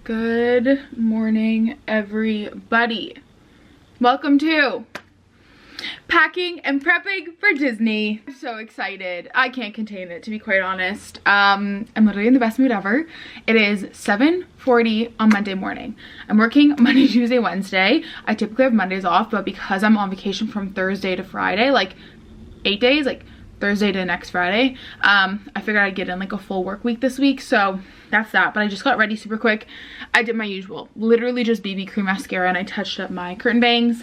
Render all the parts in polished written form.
Good morning, everybody. Welcome to packing and prepping for Disney. I'm so excited. I can't contain it, to be quite honest. I'm literally in the best mood ever. It is 7:40 on Monday morning. I'm working Monday, Tuesday, Wednesday. I typically have Mondays off, but because I'm on vacation from Thursday to Friday, like 8 days, like Thursday to next Friday, I figured I'd get in like a full work week this week, so that's that. But I just got ready super quick. I did my usual, literally just BB cream, mascara, and I touched up my curtain bangs.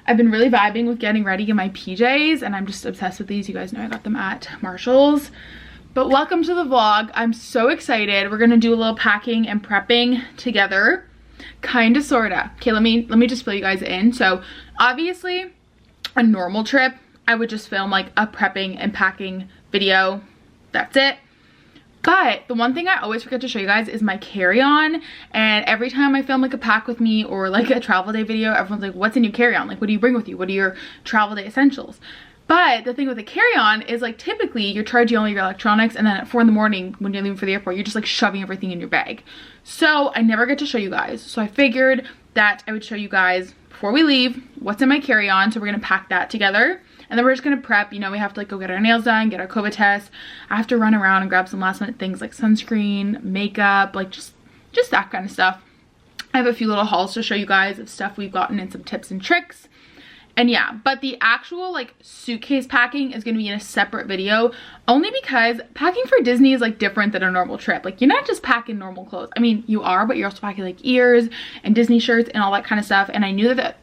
I've been really vibing with getting ready in my PJs, and I'm just obsessed with these. You guys know I got them at Marshall's. But welcome to the vlog. I'm so excited. We're gonna do a little packing and prepping together, kinda sorta. Okay, let me just fill you guys in. So obviously a normal trip, I would just film like a prepping and packing video. That's it. But the one thing I always forget to show you guys is my carry-on. And every time I film like a pack with me or like a travel day video, everyone's like, what's in your carry-on? Like, what do you bring with you? What are your travel day essentials? But the thing with a carry-on is like typically you're charging all your electronics, and then at 4 in the morning when you're leaving for the airport, you're just like shoving everything in your bag. So I never get to show you guys. So I figured that I would show you guys before we leave what's in my carry-on. So we're gonna pack that together. And then we're just gonna prep. You know, we have to like go get our nails done, get our COVID test. I have to run around and grab some last minute things like sunscreen, makeup, like just that kind of stuff. I have a few little hauls to show you guys of stuff we've gotten and some tips and tricks. And yeah, but the actual like suitcase packing is gonna be in a separate video, only because packing for Disney is like different than a normal trip. Like, you're not just packing normal clothes. I mean, you are, but you're also packing like ears and Disney shirts and all that kind of stuff. And I knew that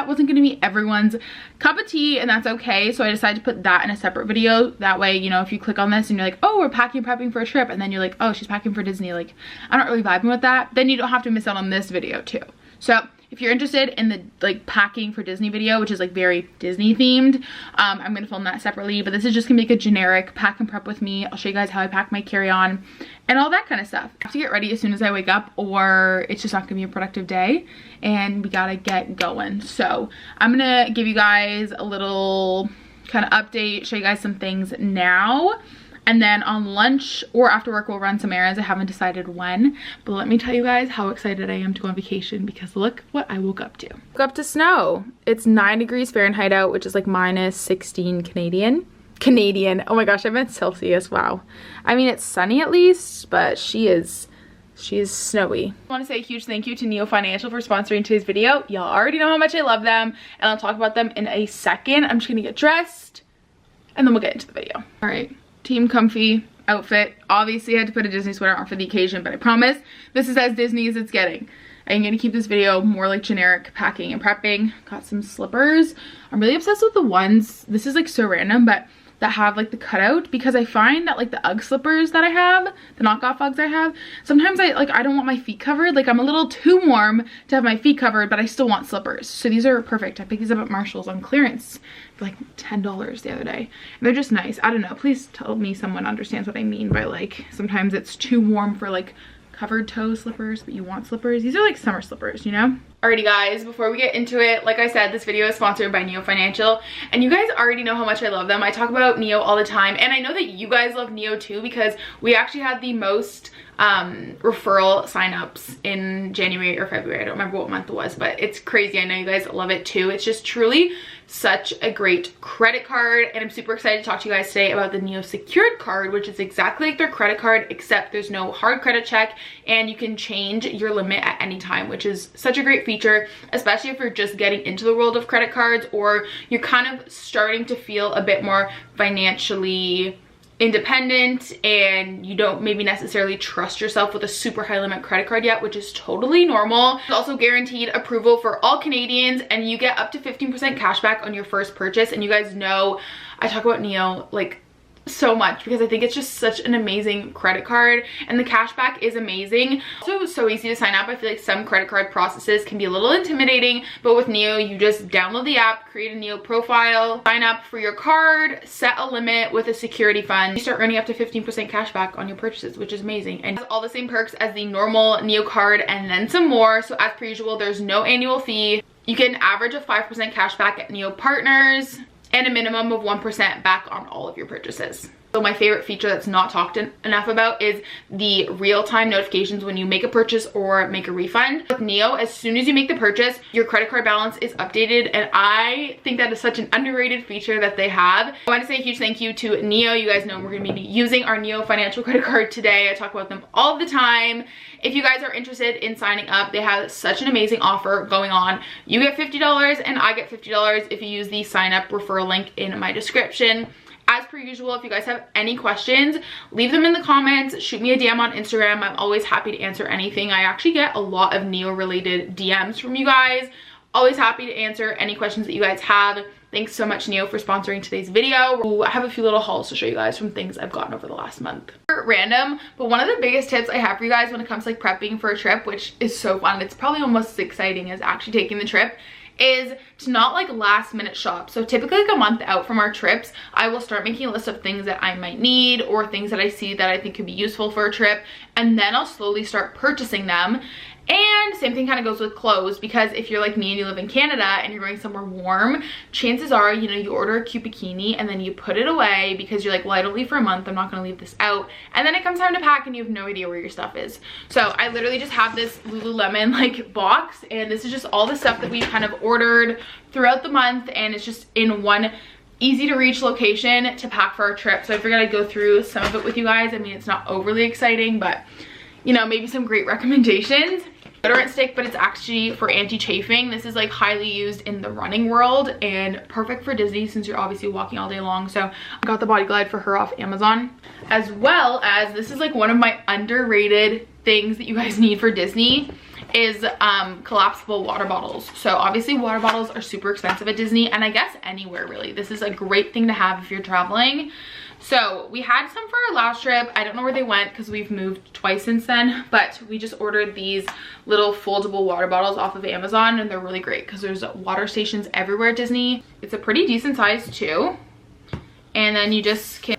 wasn't going to be everyone's cup of tea, and that's okay. So I decided to put that in a separate video. That way, you know, if you click on this and you're like, oh, we're packing and prepping for a trip, and then you're like, oh, she's packing for Disney, like, I'm not really vibing with that, then you don't have to miss out on this video too. So if you're interested in the like packing for Disney video, which is like very Disney themed, I'm gonna film that separately. But this is just gonna be like a generic pack and prep with me. I'll show you guys how I pack my carry-on and all that kind of stuff. I have to get ready as soon as I wake up, or it's just not gonna be a productive day, and we gotta get going. So I'm gonna give you guys a little kind of update, show you guys some things now. And then on lunch or after work, we'll run some errands. I haven't decided when, but let me tell you guys how excited I am to go on vacation, because look what I woke up to. Woke up to snow. It's 9 degrees Fahrenheit out, which is like -16 Canadian. Oh my gosh, I meant Celsius, wow. I mean, it's sunny at least, but she is snowy. I want to say a huge thank you to Neo Financial for sponsoring today's video. Y'all already know how much I love them, and I'll talk about them in a second. I'm just gonna get dressed, and then we'll get into the video. All right. Team comfy outfit. Obviously I had to put a Disney sweater on for the occasion, but I promise this is as Disney as it's getting. I'm gonna keep this video more like generic packing and prepping. Got some slippers. I'm really obsessed with the ones, this is like so random, but that have like the cutout, because I find that like the UGG slippers that I have, the knockoff UGGs I have, sometimes I don't want my feet covered. Like, I'm a little too warm to have my feet covered, but I still want slippers. So these are perfect. I picked these up at Marshall's on clearance for like $10 the other day. And they're just nice. I don't know, please tell me someone understands what I mean by like sometimes it's too warm for like covered toe slippers, but you want slippers. These are like summer slippers, you know? Alrighty guys, before we get into it, like I said, this video is sponsored by Neo Financial, and you guys already know how much I love them. I talk about Neo all the time, and I know that you guys love Neo too, because we actually had the most referral signups in January or February. I don't remember what month it was, but it's crazy. I know you guys love it too. It's just truly such a great credit card, and I'm super excited to talk to you guys today about the Neo secured card, which is exactly like their credit card, except there's no hard credit check, and you can change your limit at any time, which is such a great feature, especially if you're just getting into the world of credit cards, or you're kind of starting to feel a bit more financially independent and you don't maybe necessarily trust yourself with a super high limit credit card yet, which is totally normal. It's also guaranteed approval for all Canadians, and you get up to 15% cash back on your first purchase. And you guys know I talk about Neo like so much because I think it's just such an amazing credit card, and the cashback is amazing. Also, so easy to sign up. I feel like some credit card processes can be a little intimidating, but with Neo, you just download the app, create a Neo profile, sign up for your card, set a limit with a security fund. You start earning up to 15% cashback on your purchases, which is amazing, and has all the same perks as the normal Neo card and then some more. So as per usual, there's no annual fee. You get an average of 5% cashback at Neo partners, and a minimum of 1% back on all of your purchases. So my favorite feature that's not talked enough about is the real-time notifications when you make a purchase or make a refund. With Neo, as soon as you make the purchase, your credit card balance is updated, and I think that is such an underrated feature that they have. I want to say a huge thank you to Neo. You guys know we're going to be using our Neo financial credit card today. I talk about them all the time. If you guys are interested in signing up, they have such an amazing offer going on. You get $50 and I get $50 if you use the sign up referral link in my description. As per usual, if you guys have any questions, leave them in the comments, shoot me a DM on Instagram. I'm always happy to answer anything. I actually get a lot of Neo related DMs from you guys. Always happy to answer any questions that you guys have. Thanks so much, Neo, for sponsoring today's video. I have a few little hauls to show you guys from things I've gotten over the last month. Random, but one of the biggest tips I have for you guys when it comes to like prepping for a trip, which is so fun, it's probably almost as exciting as actually taking the trip, is to not like last minute shop. So typically like a month out from our trips, I will start making a list of things that I might need or things that I see that I think could be useful for a trip, and then I'll slowly start purchasing them. And same thing kind of goes with clothes, because if you're like me and you live in Canada and you're going somewhere warm, chances are, you know, you order a cute bikini and then you put it away because you're like, well, I don't leave for a month, I'm not going to leave this out. And then it comes time to pack and you have no idea where your stuff is. So I literally just have this Lululemon like box, and this is just all the stuff that we've kind of ordered throughout the month, and it's just in one easy to reach location to pack for our trip. So I figured I'd go through some of it with you guys. I mean, it's not overly exciting, but you know, maybe some great recommendations. Deodorant stick, but it's actually for anti-chafing. This is like highly used in the running world and perfect for Disney since you're obviously walking all day long. So I got the Body Glide for her off Amazon, as well as this is like one of my underrated things that you guys need for Disney is collapsible water bottles. So obviously water bottles are super expensive at Disney, and I guess anywhere really. This is a great thing to have if you're traveling. So we had some for our last trip. I don't know where they went because we've moved twice since then, but we just ordered these little foldable water bottles off of Amazon, and they're really great because there's water stations everywhere at Disney. It's a pretty decent size too, and then you just can,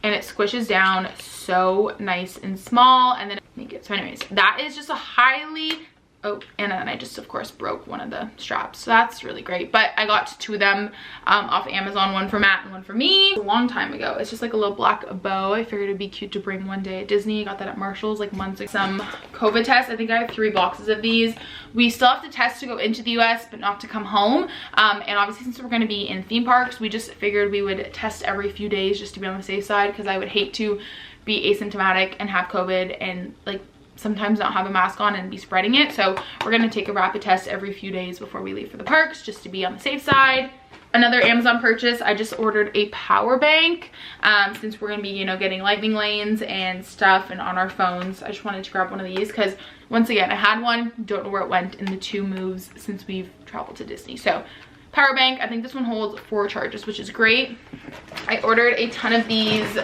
and it squishes down so nice and small, and then so anyways, that is just a highly, oh, and then I just of course broke one of the straps, so that's really great. But I got two of them off Amazon, one for Matt and one for me a long time ago. It's just like a little black bow. I figured it'd be cute to bring one day at Disney. I got that at Marshall's like months ago. Some COVID tests. I think I have 3 boxes of these. We still have to test to go into the US, but not to come home. And obviously since we're going to be in theme parks, we just figured we would test every few days just to be on the safe side, because I would hate to be asymptomatic and have COVID and like sometimes not have a mask on and be spreading it. So we're gonna take a rapid test every few days before we leave for the parks, just to be on the safe side. Another Amazon purchase, I just ordered a power bank since we're gonna be, you know, getting lightning lanes and stuff and on our phones. I just wanted to grab one of these because once again, I had one, don't know where it went in the 2 moves since we've traveled to Disney. So power bank, I think this one holds 4 charges, which is great. I ordered a ton of these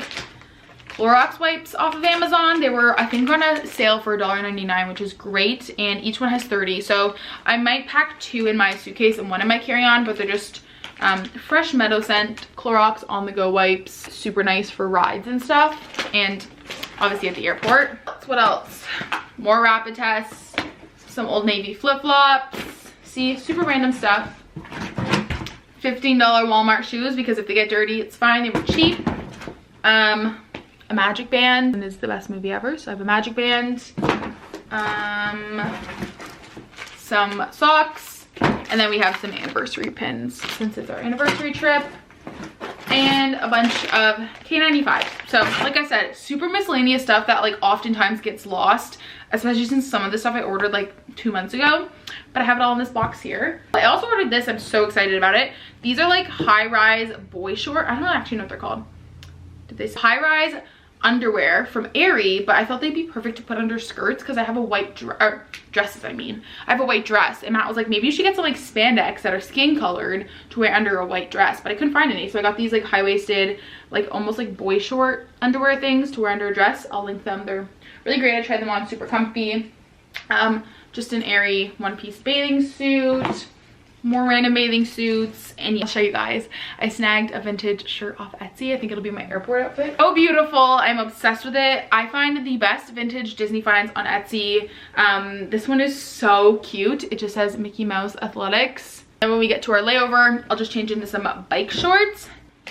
Clorox wipes off of Amazon. They were, I think, on a sale for $1.99, which is great, and each one has 30. So I might pack 2 in my suitcase and 1 in my carry-on, but they're just fresh meadow scent Clorox on-the-go wipes. Super nice for rides and stuff, and obviously at the airport. What else? More rapid tests, some Old Navy flip-flops. See, super random stuff. $15 Walmart shoes, because if they get dirty, it's fine. They were cheap. A magic band, and it's the best movie ever, so I have a magic band, some socks, and then we have some anniversary pins since it's our anniversary trip, and a bunch of K95. So like I said, super miscellaneous stuff that like oftentimes gets lost, especially since some of the stuff I ordered like 2 months ago, but I have it all in this box here. I also ordered this. I'm so excited about it. These are like high-rise boy short, I don't actually know what they're called. Did they say high-rise underwear from Aerie, but I thought they'd be perfect to put under skirts because I have a white dresses. I have a white dress, and Matt was like, maybe you should get some like spandex that are skin colored to wear under a white dress, but I couldn't find any. So I got these like high-waisted, like almost like boy short underwear things to wear under a dress. I'll link them. They're really great. I tried them on, super comfy. Just an Aerie one-piece bathing suit. More random bathing suits, and I'll show you guys. I snagged a vintage shirt off Etsy. I think it'll be my airport outfit. Oh, beautiful. I'm obsessed with it. I find the best vintage Disney finds on Etsy. This one is so cute. It just says Mickey Mouse Athletics. And when we get to our layover, I'll just change into some bike shorts.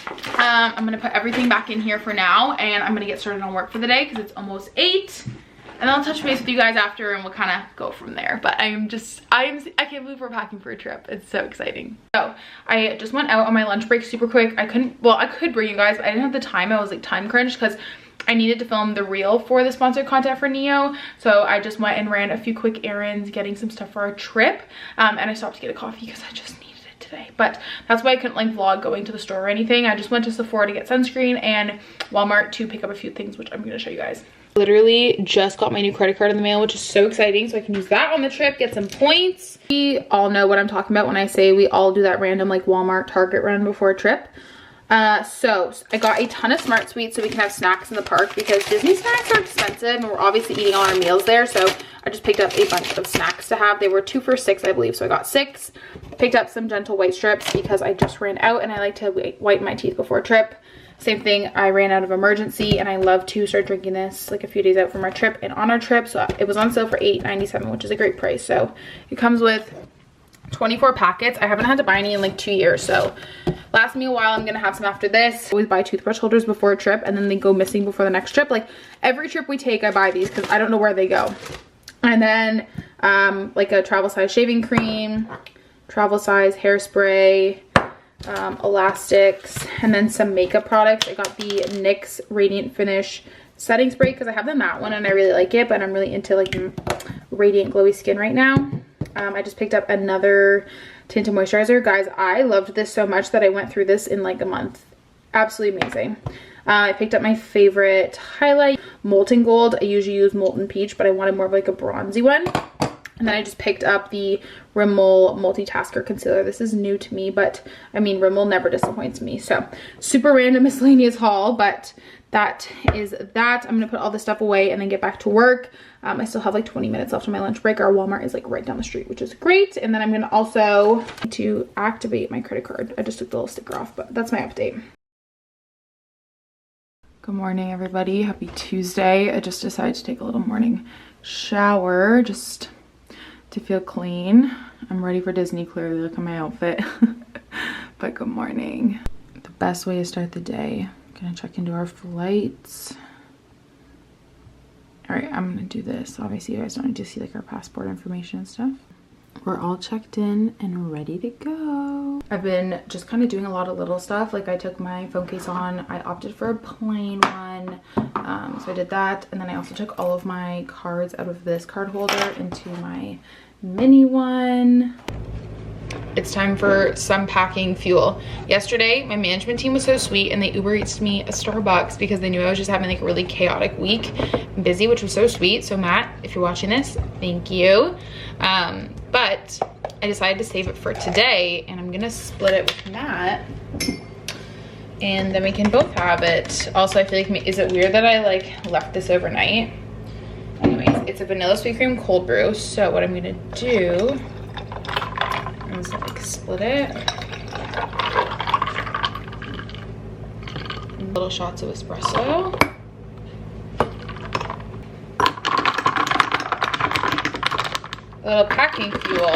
I'm gonna put everything back in here for now, and I'm gonna get started on work for the day because it's almost 8. And I'll touch base with you guys after and we'll kind of go from there. But I can't believe we're packing for a trip. It's so exciting. So I just went out on my lunch break super quick. I could bring you guys, but I didn't have the time. I was like time crunched because I needed to film the reel for the sponsored content for Neo. So I just went and ran a few quick errands, getting some stuff for our trip. And I stopped to get a coffee because I just needed it today. But that's why I couldn't like vlog going to the store or anything. I just went to Sephora to get sunscreen and Walmart to pick up a few things, which I'm going to show you guys. Literally just got my new credit card in the mail, which is so exciting, so I can use that on the trip, get some points. We all know what I'm talking about when I say we all do that random like Walmart Target run before a trip. So I got a ton of Smart Sweets so we can have snacks in the park because Disney snacks are expensive and we're obviously eating all our meals there. So I just picked up a bunch of snacks to have. They were 2 for $6, I believe, so I got 6. Picked up some Gentle White strips because I just ran out and I like to whiten my teeth before a trip. Same thing, I ran out of emergency and I love to start drinking this like a few days out from our trip and on our trip. So it was on sale for $8.97, which is a great price. So it comes with 24 packets. I haven't had to buy any in like 2 years, so last me a while. I'm gonna have some after this. I always buy toothbrush holders before a trip and then they go missing before the next trip. Like every trip we take, I buy these because I don't know where they go. And then like a travel size shaving cream, travel size hairspray, elastics, and then some makeup products. I got the NYX Radiant Finish setting spray because I have the matte one and I really like it, but I'm really into like radiant glowy skin right now. I just picked up another tinted moisturizer. Guys, I loved this so much that I went through this in like a month. Absolutely amazing. I picked up my favorite highlight, Molten Gold. I usually use Molten Peach, but I wanted more of like a bronzy one. And then I just picked up the Rimmel Multitasker Concealer. This is new to me, but I mean, Rimmel never disappoints me. So super random miscellaneous haul, but that is that. I'm gonna put all this stuff away and then get back to work. I still have like 20 minutes left on my lunch break. Our Walmart is like right down the street, which is great. And then I'm gonna also to activate my credit card. I just took the little sticker off, but that's my update. Good morning, everybody. Happy Tuesday. I just decided to take a little morning shower just to feel clean. I'm ready for Disney, clearly. Look at my outfit. But good morning. The best way to start the day. Gonna check into our flights. All right, I'm gonna do this. Obviously, you guys don't need to see like our passport information and stuff. We're all checked in and ready to go. I've been just kind of doing a lot of little stuff. Like I took my phone case on. I opted for a plain one. So I did that. And then I also took all of my cards out of this card holder into my mini one. It's time for some packing fuel. Yesterday, my management team was so sweet and they Uber Eats'd me a Starbucks because they knew I was just having like a really chaotic week and busy, which was so sweet. So Matt, if you're watching this, thank you. But I decided to save it for today and I'm gonna split it with Matt and then we can both have it. Also, I feel like, is it weird that I like left this overnight? Anyways, it's a vanilla sweet cream cold brew. So what I'm gonna do is like split it. Little shots of espresso. A little packing fuel.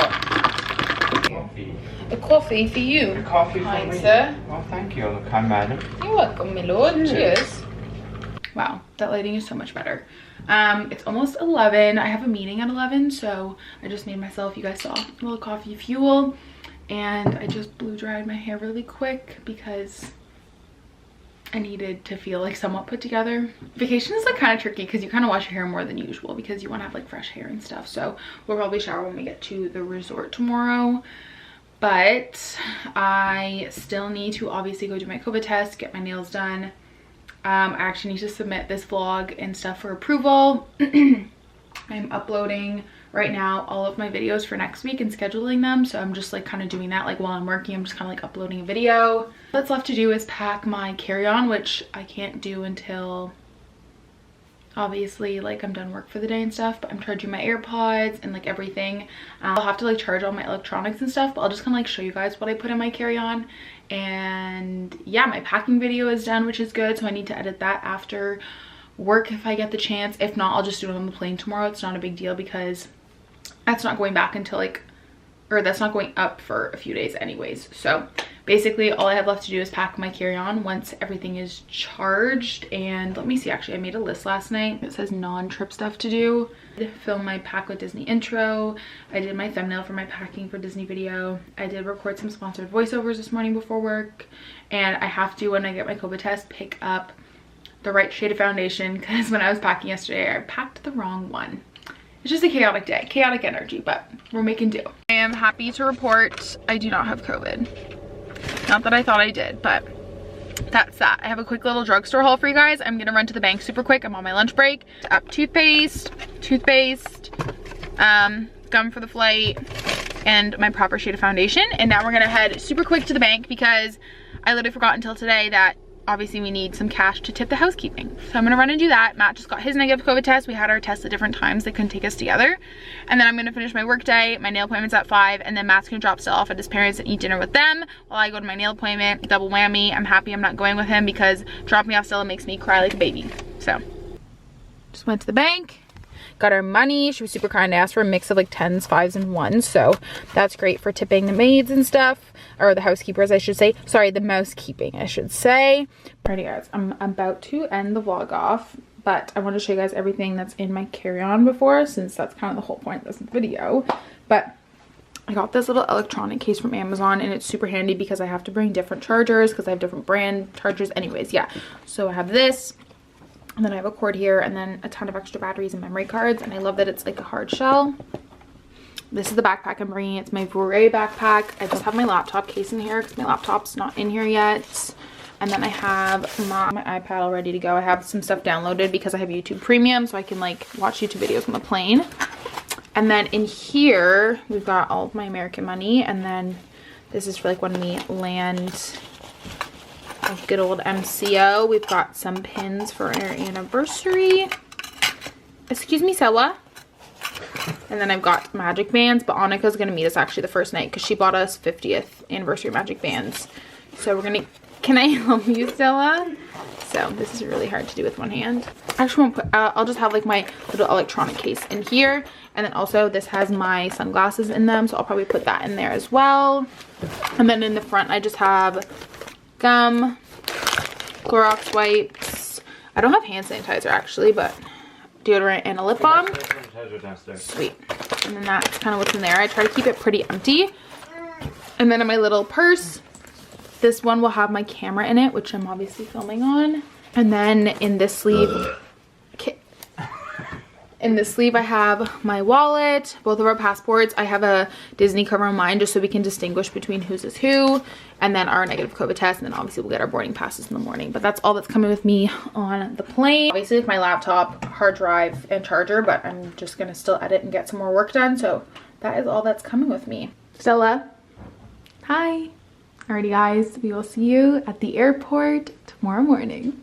Coffee. A coffee for you. A coffee for me. Sir. Well, thank you, kind madam. You're welcome, my lord. Cheers. Cheers. Wow, that lighting is so much better. It's almost 11. I have a meeting at 11, so I just made myself, you guys saw, a little coffee fuel. And I just blow dried my hair really quick because I needed to feel like somewhat put together. Vacation is like kind of tricky because you kind of wash your hair more than usual because you want to have like fresh hair and stuff. So we'll probably shower when we get to the resort tomorrow. But I still need to obviously go do my COVID test, get my nails done. I actually need to submit this vlog and stuff for approval. I'm uploading right now all of my videos for next week and scheduling them, so I'm just like kind of doing that like while I'm working. I'm just kind of like uploading a video. What's left to do is pack my carry-on, which I can't do until obviously like I'm done work for the day and stuff, but I'm charging my AirPods and like everything. I'll have to like charge all my electronics and stuff, but I'll just kind of like show you guys what I put in my carry-on. And yeah, my packing video is done, which is good, so I need to edit that after work if I get the chance. If not, I'll just do it on the plane tomorrow. It's not a big deal because that's not going back until like, or that's not going up for a few days anyways. So basically all I have left to do is pack my carry-on once everything is charged. And let me see, actually I made a list last night. It says non-trip stuff to do. I did film my Pack with Disney intro. I did my thumbnail for my packing for Disney video. I did record some sponsored voiceovers this morning before work. And I have to, when I get my COVID test, pick up the right shade of foundation, because when I was packing yesterday I packed the wrong one. It's just a chaotic day, chaotic energy, but we're making do. I am happy to report I do not have COVID. Not that I thought I did, but that's that. I have a quick little drugstore haul for you guys. I'm gonna run to the bank super quick. I'm on my lunch break. Up toothpaste, gum for the flight, and my proper shade of foundation. And now we're gonna head super quick to the bank because I literally forgot until today that obviously we need some cash to tip the housekeeping. So I'm gonna run and do that. Matt just got his negative COVID test. We had our tests at different times. They couldn't take us together. And then I'm gonna finish my work day. My nail appointment's at 5, and then Matt's gonna drop Stella off at his parents and eat dinner with them while I go to my nail appointment. Double whammy. I'm happy I'm not going with him because dropping off Stella makes me cry like a baby. So just went to the bank, got our money. She was super kind. I asked for a mix of like 10s, 5s, and 1s. So that's great for tipping the maids and stuff. Or the housekeepers, I should say. Sorry, the mousekeeping, I should say. Alrighty guys, I'm about to end the vlog off, but I want to show you guys everything that's in my carry-on before, since that's kind of the whole point of this video. But I got this little electronic case from Amazon, and it's super handy because I have to bring different chargers because I have different brand chargers. Anyways, yeah. So I have this, and then I have a cord here, and then a ton of extra batteries and memory cards, and I love that it's like a hard shell. This is the backpack I'm bringing. It's my Blu-ray backpack. I just have my laptop case in here because my laptop's not in here yet. And then I have my iPad all ready to go. I have some stuff downloaded because I have YouTube Premium, so I can like watch YouTube videos on the plane. And then in here, we've got all of my American money. And then this is for like when we land a good old MCO. We've got some pins for our anniversary. Excuse me, Sewa. And then I've got magic bands, but Annika's gonna meet us actually the first night because she bought us 50th anniversary magic bands. So we're gonna, can I help you, Stella? So this is really hard to do with one hand. I actually won't put, I'll just have like my little electronic case in here. And then also this has my sunglasses in them, so I'll probably put that in there as well. And then in the front, I just have gum, Clorox wipes. I don't have hand sanitizer actually, but deodorant and a lip balm. Sweet. And then that's kind of what's in there. I try to keep it pretty empty. And then in my little purse, this one will have my camera in it, which I'm obviously filming on. And then in this sleeve, I have my wallet, both of our passports. I have a Disney cover on mine just so we can distinguish between whose is who. And then our negative COVID test. And then obviously we'll get our boarding passes in the morning. But that's all that's coming with me on the plane. Obviously with my laptop, hard drive, and charger. But I'm just going to still edit and get some more work done. So that is all that's coming with me. Stella. Hi. Alrighty guys, we will see you at the airport tomorrow morning.